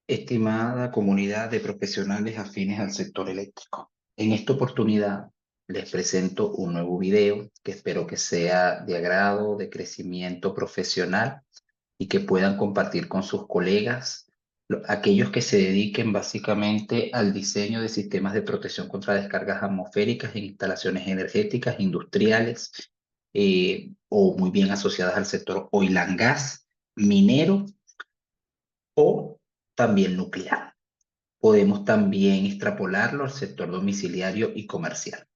Estimada comunidad de profesionales afines al sector eléctrico, en esta oportunidad les presento un nuevo video que espero que sea de agrado, de crecimiento profesional y que puedan compartir con sus colegas, aquellos que se dediquen básicamente al diseño de sistemas de protección contra descargas atmosféricas en instalaciones energéticas, industriales o muy bien asociadas al sector oil and gas, minero o también nuclear. Podemos también extrapolarlo al sector domiciliario y comercial.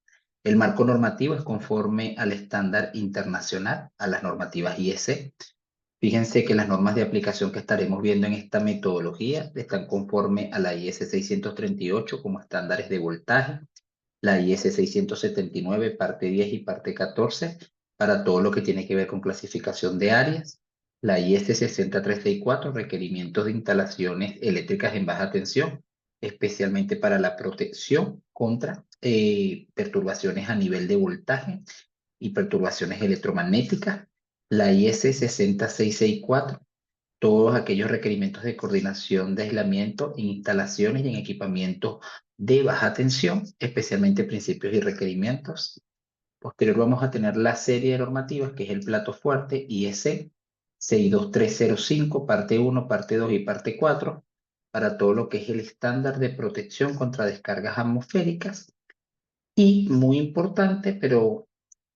El marco normativo es conforme al estándar internacional, a las normativas IEC. Fíjense que las normas de aplicación que estaremos viendo en esta metodología están conforme a la IS 638 como estándares de voltaje, la IS 679 parte 10 y parte 14 para todo lo que tiene que ver con clasificación de áreas, la IS 60364 requerimientos de instalaciones eléctricas en baja tensión, especialmente para la protección contra perturbaciones a nivel de voltaje y perturbaciones electromagnéticas, la IS 60664 todos aquellos requerimientos de coordinación de aislamiento en instalaciones y en equipamientos de baja tensión, especialmente principios y requerimientos. Posterior vamos a tener la serie de normativas, que es el plato fuerte, IEC 62305, parte 1, parte 2 y parte 4, para todo lo que es el estándar de protección contra descargas atmosféricas. Y muy importante, pero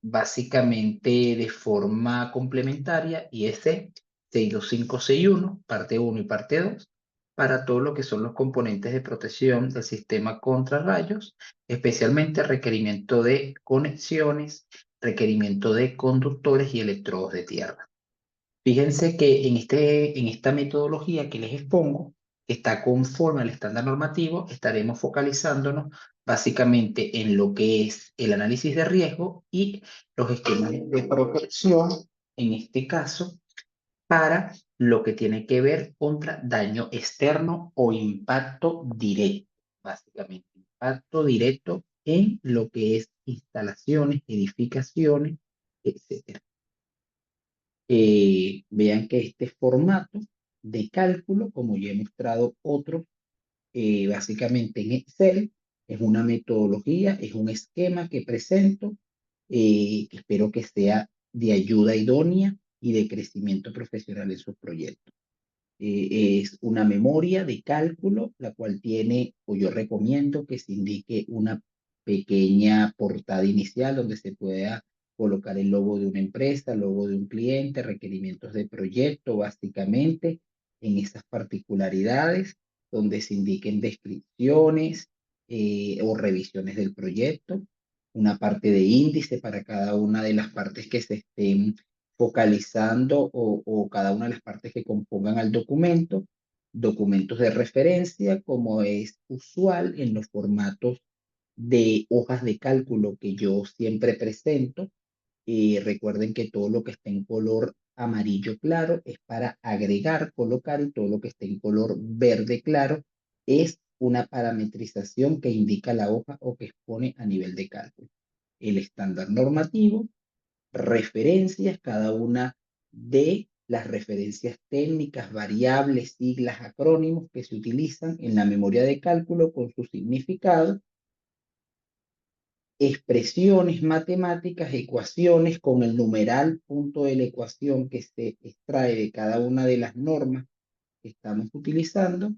básicamente de forma complementaria, IEC 62561, parte 1 y parte 2, para todo lo que son los componentes de protección del sistema contra rayos, especialmente requerimiento de conexiones, requerimiento de conductores y electrodos de tierra. Fíjense que en esta metodología que les expongo, que está conforme al estándar normativo, estaremos focalizándonos básicamente en lo que es el análisis de riesgo y los esquemas de protección, en este caso, para lo que tiene que ver contra daño externo o impacto directo, básicamente impacto directo en lo que es instalaciones, edificaciones, etc. Vean que este formato de cálculo, como ya he mostrado otro, básicamente en Excel, es una metodología, es un esquema que presento, que espero que sea de ayuda idónea y de crecimiento profesional en sus proyectos. Es una memoria de cálculo, la cual tiene, o yo recomiendo que se indique una pequeña portada inicial donde se pueda colocar el logo de una empresa, el logo de un cliente, requerimientos de proyecto, básicamente en esas particularidades, donde se indiquen descripciones o revisiones del proyecto, una parte de índice para cada una de las partes que se estén focalizando o cada una de las partes que compongan al documento, documentos de referencia, como es usual en los formatos de hojas de cálculo que yo siempre presento. Recuerden que todo lo que está en color amarillo claro es para agregar, colocar, y todo lo que está en color verde claro es una parametrización que indica la hoja o que expone a nivel de cálculo. El estándar normativo, referencias, cada una de las referencias técnicas, variables, siglas, acrónimos que se utilizan en la memoria de cálculo con su significado, expresiones matemáticas, ecuaciones con el numeral punto de la ecuación que se extrae de cada una de las normas que estamos utilizando,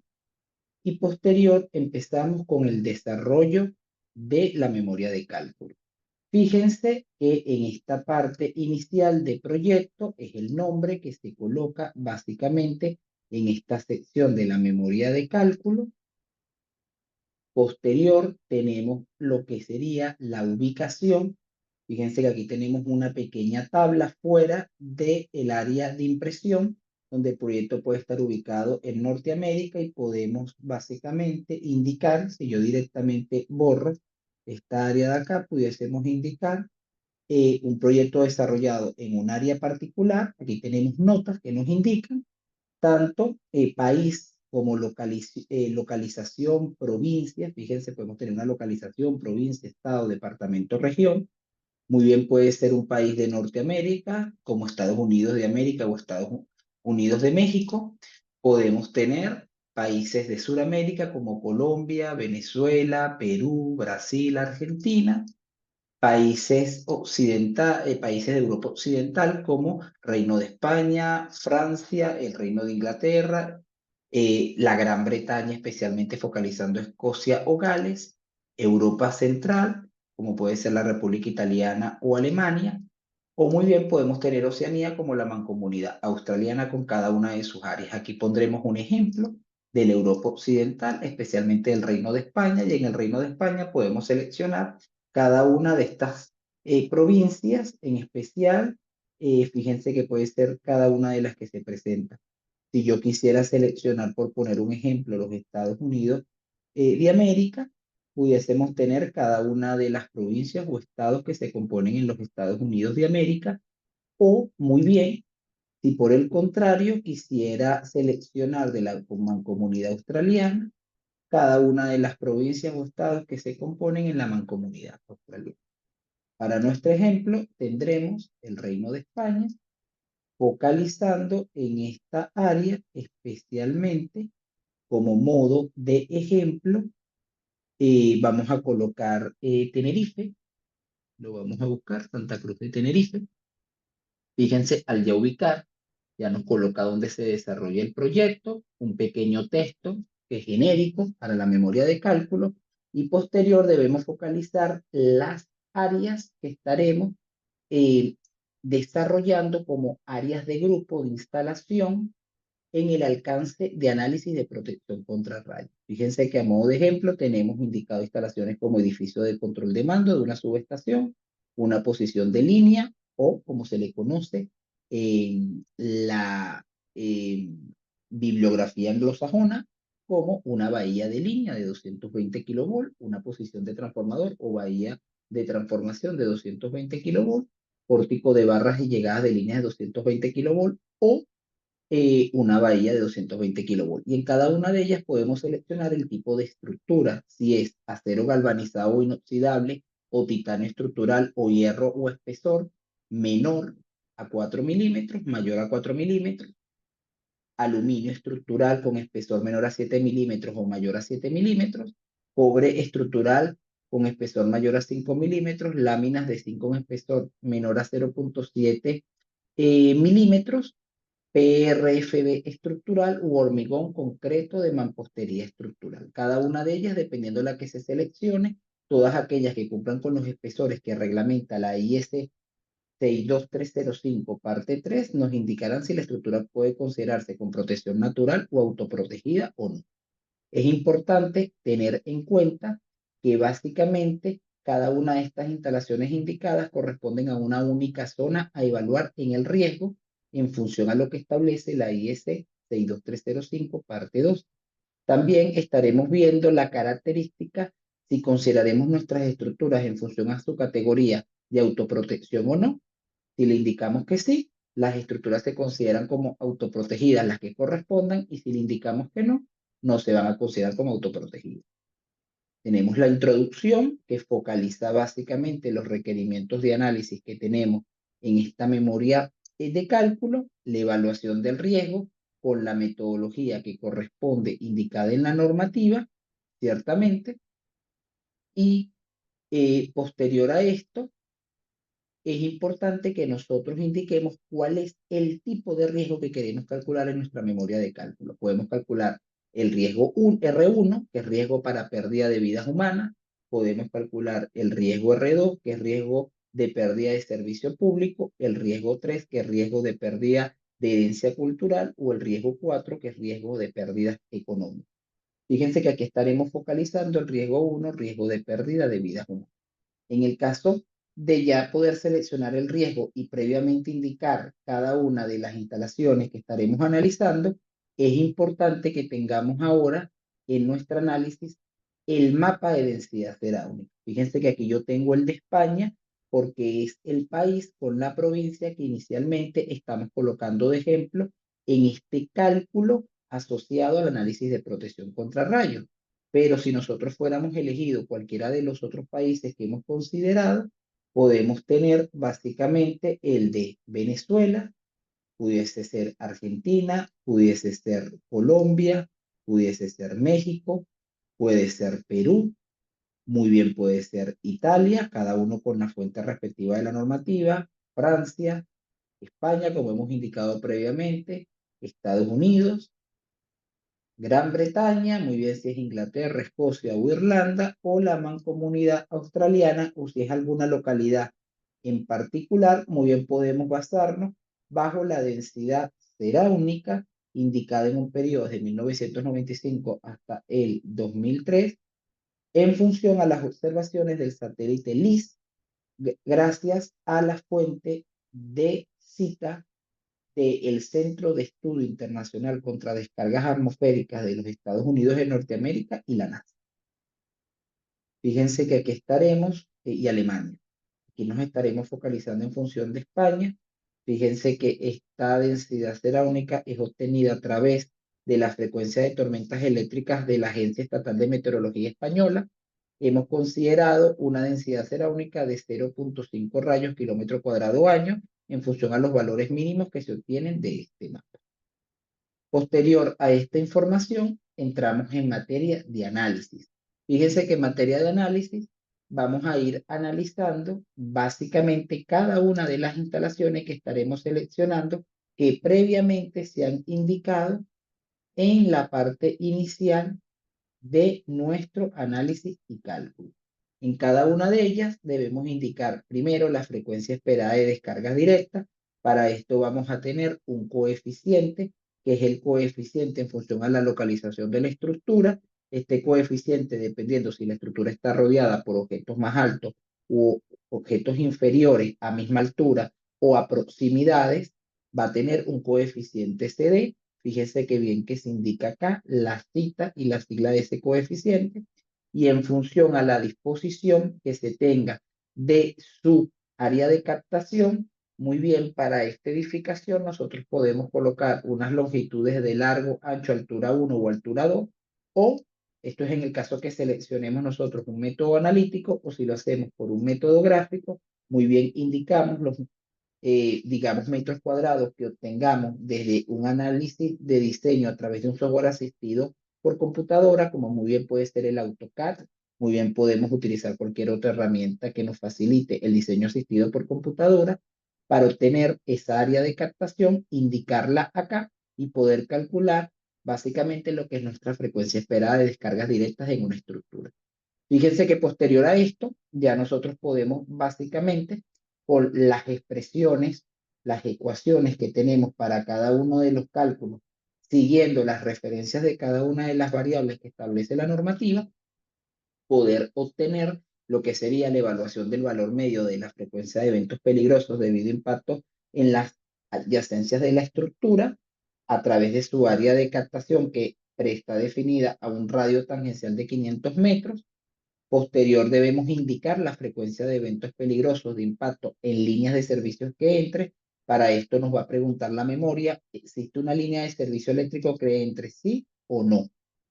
y posterior empezamos con el desarrollo de la memoria de cálculo. Fíjense que en esta parte inicial de proyecto es el nombre que se coloca básicamente en esta sección de la memoria de cálculo. Posterior tenemos lo que sería la ubicación. Fíjense que aquí tenemos una pequeña tabla fuera del área de impresión, donde el proyecto puede estar ubicado en Norteamérica y podemos básicamente indicar, si yo directamente borro esta área de acá, pudiésemos indicar un proyecto desarrollado en un área particular. Aquí tenemos notas que nos indican tanto país como localización, provincia. Fíjense, podemos tener una localización, provincia, estado, departamento, región. Muy bien puede ser un país de Norteamérica, como Estados Unidos de América o Estados Unidos de México. Podemos tener países de Sudamérica como Colombia, Venezuela, Perú, Brasil, Argentina, países de Europa Occidental como Reino de España, Francia, el Reino de Inglaterra, la Gran Bretaña, especialmente focalizando Escocia o Gales, Europa Central, como puede ser la República Italiana o Alemania, o muy bien podemos tener Oceanía como la Mancomunidad Australiana con cada una de sus áreas. Aquí pondremos un ejemplo de la Europa Occidental, especialmente del Reino de España, y en el Reino de España podemos seleccionar cada una de estas provincias en especial. Fíjense que puede ser cada una de las que se presentan. Si yo quisiera seleccionar, por poner un ejemplo, los Estados Unidos de América, pudiésemos tener cada una de las provincias o estados que se componen en los Estados Unidos de América, o muy bien, si por el contrario quisiera seleccionar de la mancomunidad australiana, cada una de las provincias o estados que se componen en la mancomunidad australiana. Para nuestro ejemplo, tendremos el Reino de España, focalizando en esta área especialmente como modo de ejemplo. Vamos a colocar Tenerife, lo vamos a buscar, Santa Cruz de Tenerife. Fíjense, al ya ubicar, ya nos coloca donde se desarrolla el proyecto, un pequeño texto que es genérico para la memoria de cálculo, y posterior debemos focalizar las áreas que estaremos eh, desarrollando como áreas de grupo de instalación en el alcance de análisis de protección contra rayos. Fíjense que a modo de ejemplo tenemos indicado instalaciones como edificio de control de mando de una subestación, una posición de línea o como se le conoce en la eh, bibliografía anglosajona como una bahía de línea de 220 kilovolts, una posición de transformador o bahía de transformación de 220 kilovolts, pórtico de barras y llegadas de líneas de 220 kilovolts o una bahía de 220 kilovolts. Y en cada una de ellas podemos seleccionar el tipo de estructura, si es acero galvanizado o inoxidable, o titanio estructural, o hierro o espesor, menor a 4 milímetros, mayor a 4 milímetros, aluminio estructural con espesor menor a 7 milímetros o mayor a 7 milímetros, cobre estructural con espesor mayor a 5 milímetros, láminas de zinc con espesor menor a 0,7 milímetros, PRFB estructural u hormigón concreto de mampostería estructural. Cada una de ellas, dependiendo de la que se seleccione, todas aquellas que cumplan con los espesores que reglamenta la IS 62305 parte 3, nos indicarán si la estructura puede considerarse con protección natural o autoprotegida o no. Es importante tener en cuenta que básicamente cada una de estas instalaciones indicadas corresponden a una única zona a evaluar en el riesgo en función a lo que establece la IS 62305 parte 2. También estaremos viendo la característica si consideraremos nuestras estructuras en función a su categoría de autoprotección o no. Si le indicamos que sí, las estructuras se consideran como autoprotegidas las que correspondan, y si le indicamos que no, no se van a considerar como autoprotegidas. Tenemos la introducción que focaliza básicamente los requerimientos de análisis que tenemos en esta memoria de cálculo, la evaluación del riesgo con la metodología que corresponde indicada en la normativa, ciertamente, y posterior a esto es importante que nosotros indiquemos cuál es el tipo de riesgo que queremos calcular en nuestra memoria de cálculo. Podemos calcular el riesgo R1, que es riesgo para pérdida de vidas humanas. Podemos calcular el riesgo R2, que es riesgo de pérdida de servicio público. El riesgo 3, que es riesgo de pérdida de herencia cultural. O el riesgo 4, que es riesgo de pérdidas económicas. Fíjense que aquí estaremos focalizando el riesgo 1, riesgo de pérdida de vidas humanas. En el caso de ya poder seleccionar el riesgo y previamente indicar cada una de las instalaciones que estaremos analizando, es importante que tengamos ahora en nuestro análisis el mapa de densidad cerámica. Fíjense que aquí yo tengo el de España porque es el país con la provincia que inicialmente estamos colocando de ejemplo en este cálculo asociado al análisis de protección contra rayos. Pero si nosotros fuéramos elegido cualquiera de los otros países que hemos considerado, podemos tener básicamente el de Venezuela, pudiese ser Argentina, pudiese ser Colombia, pudiese ser México, puede ser Perú, muy bien puede ser Italia, cada uno con la fuente respectiva de la normativa, Francia, España, como hemos indicado previamente, Estados Unidos, Gran Bretaña, muy bien si es Inglaterra, Escocia o Irlanda, o la mancomunidad australiana, o si es alguna localidad en particular, muy bien podemos basarnos bajo la densidad ceráunica indicada en un periodo de 1995 hasta el 2003, en función a las observaciones del satélite LIS, gracias a la fuente de cita del Centro de Estudio Internacional contra Descargas Atmosféricas de los Estados Unidos de Norteamérica y la NASA. Fíjense que aquí estaremos, y Alemania. Aquí nos estaremos focalizando en función de España. Fíjense que esta densidad ceráunica es obtenida a través de la frecuencia de tormentas eléctricas de la Agencia Estatal de Meteorología Española. Hemos considerado una densidad ceráunica de 0.5 rayos kilómetro cuadrado año en función a los valores mínimos que se obtienen de este mapa. Posterior a esta información, entramos en materia de análisis. Fíjense que en materia de análisis vamos a ir analizando básicamente cada una de las instalaciones que estaremos seleccionando que previamente se han indicado en la parte inicial de nuestro análisis y cálculo. En cada una de ellas debemos indicar primero la frecuencia esperada de descarga directa. Para esto vamos a tener un coeficiente, que es el coeficiente en función a la localización de la estructura. Este coeficiente, dependiendo si la estructura está rodeada por objetos más altos u objetos inferiores a misma altura o a proximidades, va a tener un coeficiente CD. Fíjese que bien que se indica acá la cita y la sigla de ese coeficiente, y en función a la disposición que se tenga de su área de captación, muy bien, para esta edificación nosotros podemos colocar unas longitudes de largo, ancho, altura 1 o altura 2, o esto es en el caso que seleccionemos nosotros un método analítico, o si lo hacemos por un método gráfico, muy bien indicamos los digamos, metros cuadrados que obtengamos desde un análisis de diseño a través de un software asistido por computadora, como muy bien puede ser el AutoCAD. Muy bien podemos utilizar cualquier otra herramienta que nos facilite el diseño asistido por computadora para obtener esa área de captación, indicarla acá y poder calcular básicamente lo que es nuestra frecuencia esperada de descargas directas en una estructura. Fíjense que posterior a esto, ya nosotros podemos básicamente, por las expresiones, las ecuaciones que tenemos para cada uno de los cálculos, siguiendo las referencias de cada una de las variables que establece la normativa, poder obtener lo que sería la evaluación del valor medio de la frecuencia de eventos peligrosos debido a impacto en las adyacencias de la estructura a través de su área de captación que está definida a un radio tangencial de 500 metros. Posterior debemos indicar la frecuencia de eventos peligrosos de impacto en líneas de servicios que entre. Para esto nos va a preguntar la memoria, ¿existe una línea de servicio eléctrico que entre sí o no?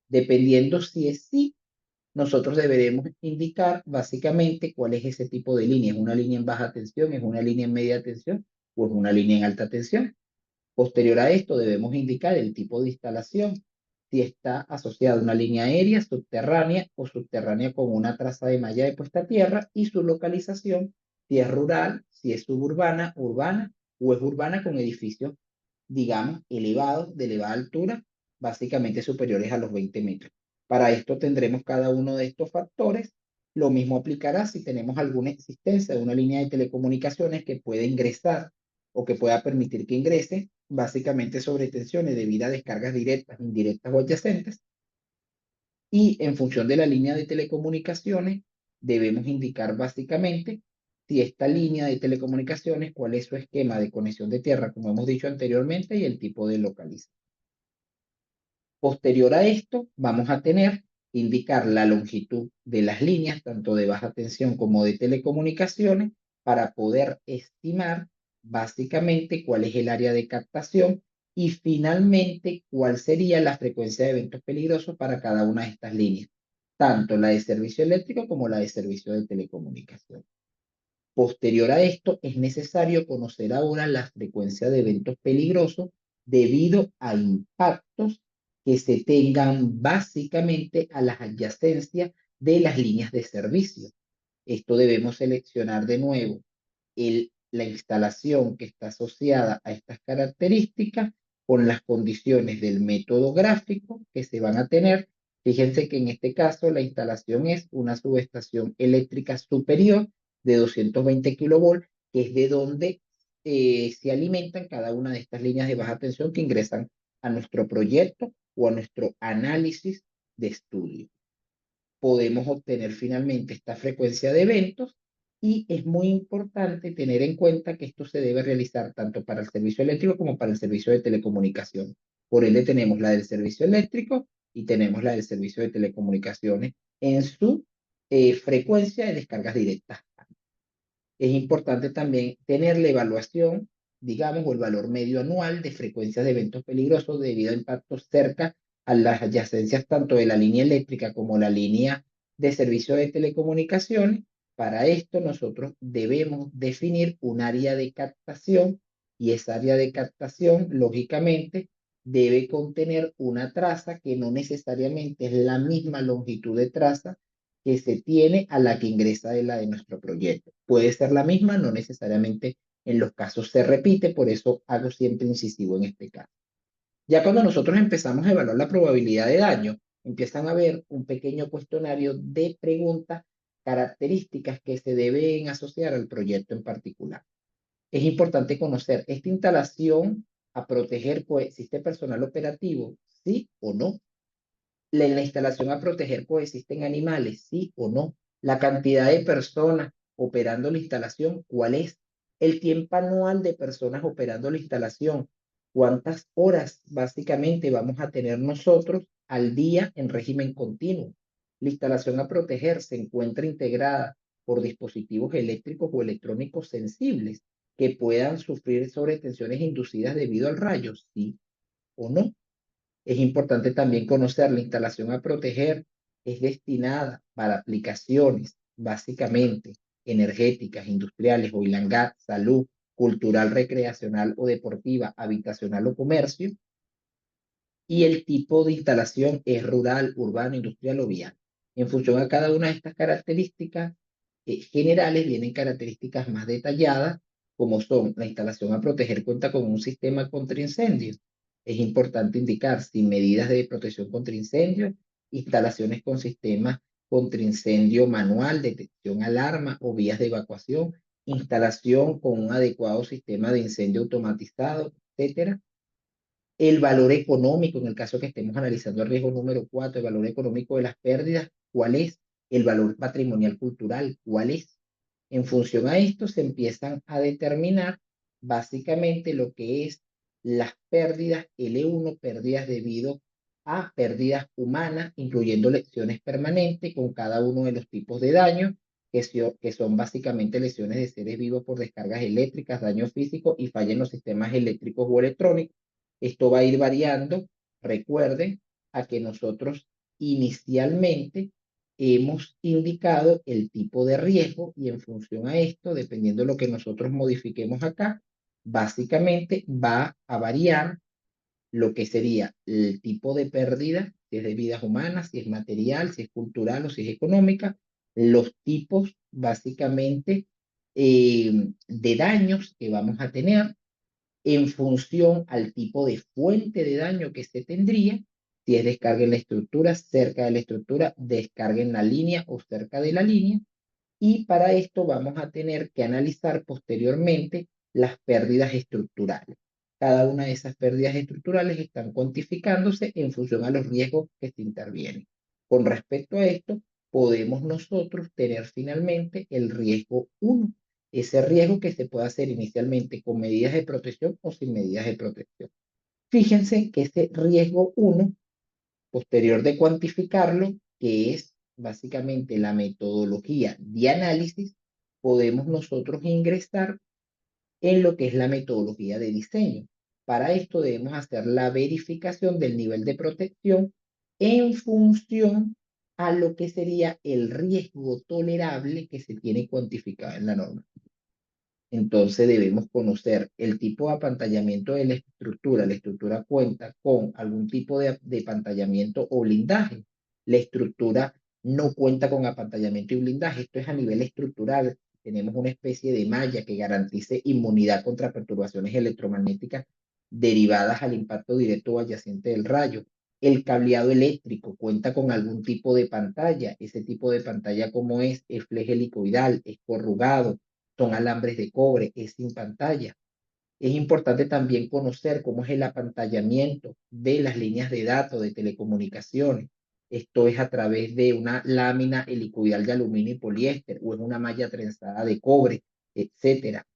Dependiendo si es sí, nosotros deberemos indicar básicamente cuál es ese tipo de línea. ¿Es una línea en baja tensión? ¿Es una línea en media tensión? ¿O es una línea en alta tensión? Posterior a esto, debemos indicar el tipo de instalación, si está asociada a una línea aérea, subterránea o subterránea con una traza de malla de puesta a tierra, y su localización, si es rural, si es suburbana, urbana o es urbana con edificios, digamos, elevados, de elevada altura, básicamente superiores a los 20 metros. Para esto tendremos cada uno de estos factores. Lo mismo aplicará si tenemos alguna existencia de una línea de telecomunicaciones que pueda ingresar o que pueda permitir que ingrese, básicamente sobre tensiones debido a descargas directas, indirectas o adyacentes. Y en función de la línea de telecomunicaciones, debemos indicar básicamente si esta línea de telecomunicaciones, cuál es su esquema de conexión de tierra, como hemos dicho anteriormente, y el tipo de localización. Posterior a esto, vamos a tener que indicar la longitud de las líneas, tanto de baja tensión como de telecomunicaciones, para poder estimar básicamente cuál es el área de captación y finalmente cuál sería la frecuencia de eventos peligrosos para cada una de estas líneas, tanto la de servicio eléctrico como la de servicio de telecomunicación. Posterior a esto, es necesario conocer ahora la frecuencia de eventos peligrosos debido a impactos que se tengan básicamente a las adyacencias de las líneas de servicio. Esto debemos seleccionar de nuevo la instalación que está asociada a estas características con las condiciones del método gráfico que se van a tener. Fíjense que en este caso la instalación es una subestación eléctrica superior de 220 kilovolts, que es de donde se alimentan cada una de estas líneas de baja tensión que ingresan a nuestro proyecto o a nuestro análisis de estudio. Podemos obtener finalmente esta frecuencia de eventos y es muy importante tener en cuenta que esto se debe realizar tanto para el servicio eléctrico como para el servicio de telecomunicación. Por ende, tenemos la del servicio eléctrico y tenemos la del servicio de telecomunicaciones en su frecuencia de descargas directas. Es importante también tener la evaluación, digamos, o el valor medio anual de frecuencias de eventos peligrosos debido a impactos cerca a las adyacencias tanto de la línea eléctrica como la línea de servicio de telecomunicaciones. Para esto nosotros debemos definir un área de captación y esa área de captación, lógicamente, debe contener una traza que no necesariamente es la misma longitud de traza que se tiene a la que ingresa de la de nuestro proyecto. Puede ser la misma, no necesariamente en los casos se repite, por eso hago siempre incisivo en este caso. Ya cuando nosotros empezamos a evaluar la probabilidad de daño, empiezan a haber un pequeño cuestionario de preguntas, características que se deben asociar al proyecto en particular. Es importante conocer esta instalación a proteger, pues, ¿existe personal operativo? ¿Sí o no? En la instalación a proteger coexisten animales, sí o no, la cantidad de personas operando la instalación, cuál es, el tiempo anual de personas operando la instalación, cuántas horas básicamente vamos a tener nosotros al día en régimen continuo. La instalación a proteger se encuentra integrada por dispositivos eléctricos o electrónicos sensibles que puedan sufrir sobretensiones inducidas debido al rayo, sí o no. Es importante también conocer la instalación a proteger. Es destinada para aplicaciones básicamente energéticas, industriales, oil and gas, salud, cultural, recreacional o deportiva, habitacional o comercio. Y el tipo de instalación es rural, urbano, industrial o vial. En función a cada una de estas características generales, vienen características más detalladas, como son la instalación a proteger cuenta con un sistema contra incendios. Es importante indicar si medidas de protección contra incendios, instalaciones con sistemas contra incendio manual, detección alarma o vías de evacuación, instalación con un adecuado sistema de incendio automatizado, etcétera. El valor económico, en el caso que estemos analizando el riesgo número 4, el valor económico de las pérdidas, ¿cuál es? El valor patrimonial cultural, ¿cuál es? En función a esto se empiezan a determinar básicamente lo que es las pérdidas L1, pérdidas debido a pérdidas humanas, incluyendo lesiones permanentes con cada uno de los tipos de daño, que son básicamente lesiones de seres vivos por descargas eléctricas, daño físico y falla en los sistemas eléctricos o electrónicos. Esto va a ir variando. Recuerden a que nosotros inicialmente hemos indicado el tipo de riesgo y en función a esto, dependiendo de lo que nosotros modifiquemos acá, básicamente va a variar lo que sería el tipo de pérdida, si es de vidas humanas, si es material, si es cultural o si es económica, los tipos básicamente de daños que vamos a tener en función al tipo de fuente de daño que se tendría, si es descarga en la estructura, cerca de la estructura, descarga en la línea o cerca de la línea, y para esto vamos a tener que analizar posteriormente las pérdidas estructurales. Cada una de esas pérdidas estructurales están cuantificándose en función a los riesgos que se intervienen. Con respecto a esto, podemos nosotros tener finalmente el riesgo 1, ese riesgo que se puede hacer inicialmente con medidas de protección o sin medidas de protección. Fíjense que ese riesgo 1, posterior de cuantificarlo, que es básicamente la metodología de análisis, podemos nosotros ingresar en lo que es la metodología de diseño. Para esto debemos hacer la verificación del nivel de protección en función a lo que sería el riesgo tolerable que se tiene cuantificado en la norma. Entonces debemos conocer el tipo de apantallamiento de la estructura. La estructura cuenta con algún tipo de apantallamiento o blindaje. La estructura no cuenta con apantallamiento y blindaje. Esto es a nivel estructural. Tenemos una especie de malla que garantice inmunidad contra perturbaciones electromagnéticas derivadas al impacto directo o adyacente del rayo. El cableado eléctrico cuenta con algún tipo de pantalla. Ese tipo de pantalla, ¿cómo es? Es fleje helicoidal, es corrugado, son alambres de cobre, es sin pantalla. Es importante también conocer cómo es el apantallamiento de las líneas de datos de telecomunicaciones. Esto es a través de una lámina helicoidal de aluminio y poliéster o es una malla trenzada de cobre, etcétera.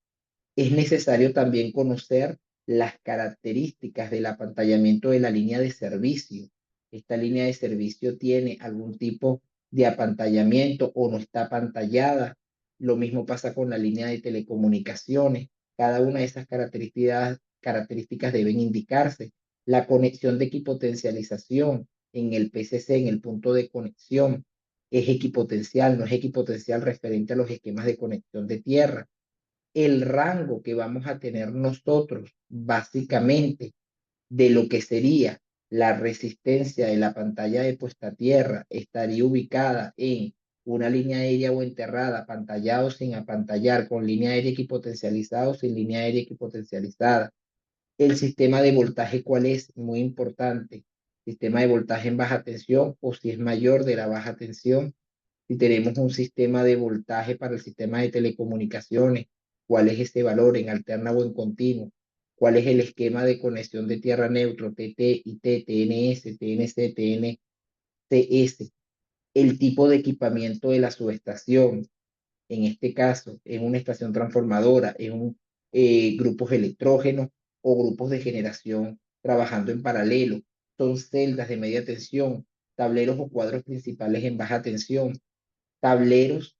Es necesario también conocer las características del apantallamiento de la línea de servicio. Esta línea de servicio tiene algún tipo de apantallamiento o no está apantallada. Lo mismo pasa con la línea de telecomunicaciones. Cada una de esas características deben indicarse. La conexión de equipotencialización en el PCC, en el punto de conexión, es equipotencial, no es equipotencial referente a los esquemas de conexión de tierra. El rango que vamos a tener nosotros, básicamente, de lo que sería la resistencia de la pantalla de puesta a tierra, estaría ubicada en una línea aérea o enterrada, apantallado sin apantallar, con línea aérea equipotencializada o sin línea aérea equipotencializada. El sistema de voltaje, ¿cuál es? Muy importante. Sistema de voltaje en baja tensión o si es mayor de la baja tensión. Si tenemos un sistema de voltaje para el sistema de telecomunicaciones, ¿cuál es ese valor en alterna o en continuo? ¿Cuál es el esquema de conexión de tierra neutro, TT, IT, TNS, TNC, TNCS? El tipo de equipamiento de la subestación, en este caso, en una estación transformadora, en grupos electrógenos o grupos de generación trabajando en paralelo. Son celdas de media tensión, tableros o cuadros principales en baja tensión, tableros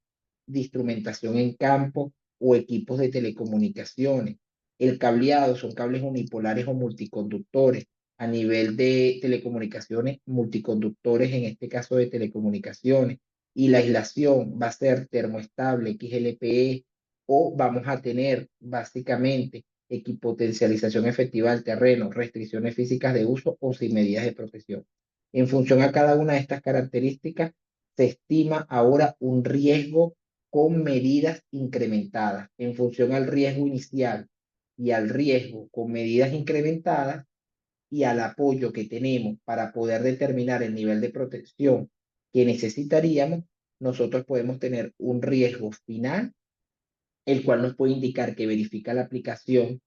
de instrumentación en campo o equipos de telecomunicaciones. El cableado son cables unipolares o multiconductores. A nivel de telecomunicaciones, multiconductores, en este caso de telecomunicaciones. Y la aislación va a ser termoestable, XLPE, o vamos a tener básicamente equipotencialización efectiva del terreno, restricciones físicas de uso o sin medidas de protección. En función a cada una de estas características, se estima ahora un riesgo con medidas incrementadas. En función al riesgo inicial y al riesgo con medidas incrementadas y al apoyo que tenemos para poder determinar el nivel de protección que necesitaríamos, nosotros podemos tener un riesgo final, el cual nos puede indicar que verifica la aplicación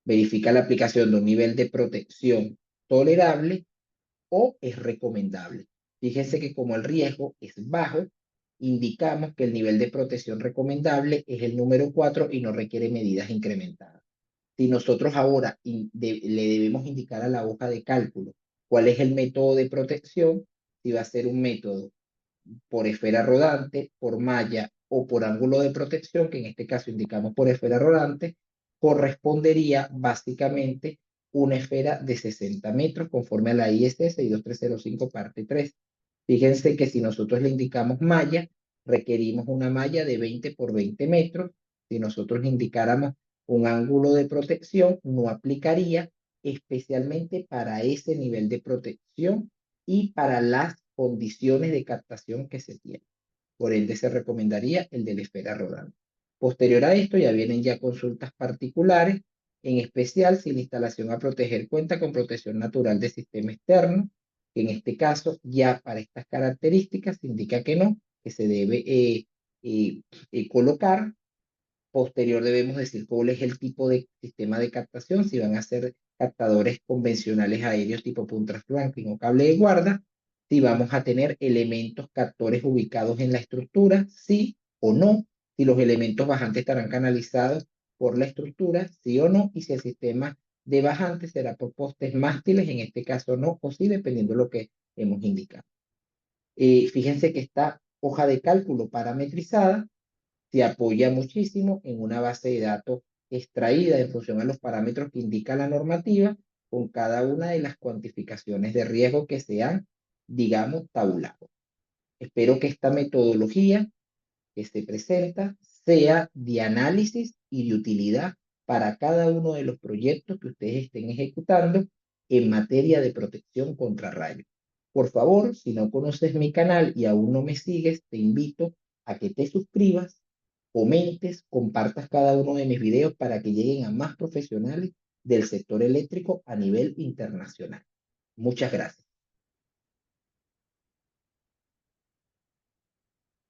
de un nivel de protección tolerable o es recomendable. Fíjense que como el riesgo es bajo, indicamos que el nivel de protección recomendable es el número 4 y no requiere medidas incrementadas. Si nosotros ahora le debemos indicar a la hoja de cálculo cuál es el método de protección, si va a ser un método por esfera rodante, por malla o por ángulo de protección, que en este caso indicamos por esfera rodante, correspondería básicamente una esfera de 60 metros conforme a la ISS 62305 parte 3. Fíjense que si nosotros le indicamos malla, requerimos una malla de 20 por 20 metros. Si nosotros le indicáramos un ángulo de protección, no aplicaría especialmente para ese nivel de protección y para las condiciones de captación que se tienen. Por ende, se recomendaría el de la esfera rodante. Posterior a esto, ya vienen ya consultas particulares, en especial si la instalación a proteger cuenta con protección natural de sistema externo, que en este caso, ya para estas características, se indica que no, que se debe colocar. Posterior debemos decir cuál es el tipo de sistema de captación, si van a ser captadores convencionales aéreos tipo punta flanking o cable de guarda, si vamos a tener elementos captores ubicados en la estructura, sí o no, si los elementos bajantes estarán canalizados por la estructura, sí o no, y si el sistema de bajantes será por postes mástiles, en este caso no, o sí, dependiendo de lo que hemos indicado. Fíjense que esta hoja de cálculo parametrizada se apoya muchísimo en una base de datos extraída en función a los parámetros que indica la normativa con cada una de las cuantificaciones de riesgo que se han, digamos, tabulado. Espero que esta metodología que se presenta sea de análisis y de utilidad para cada uno de los proyectos que ustedes estén ejecutando en materia de protección contra rayos. Por favor, si no conoces mi canal y aún no me sigues, te invito a que te suscribas, comentes, compartas cada uno de mis videos para que lleguen a más profesionales del sector eléctrico a nivel internacional. Muchas gracias.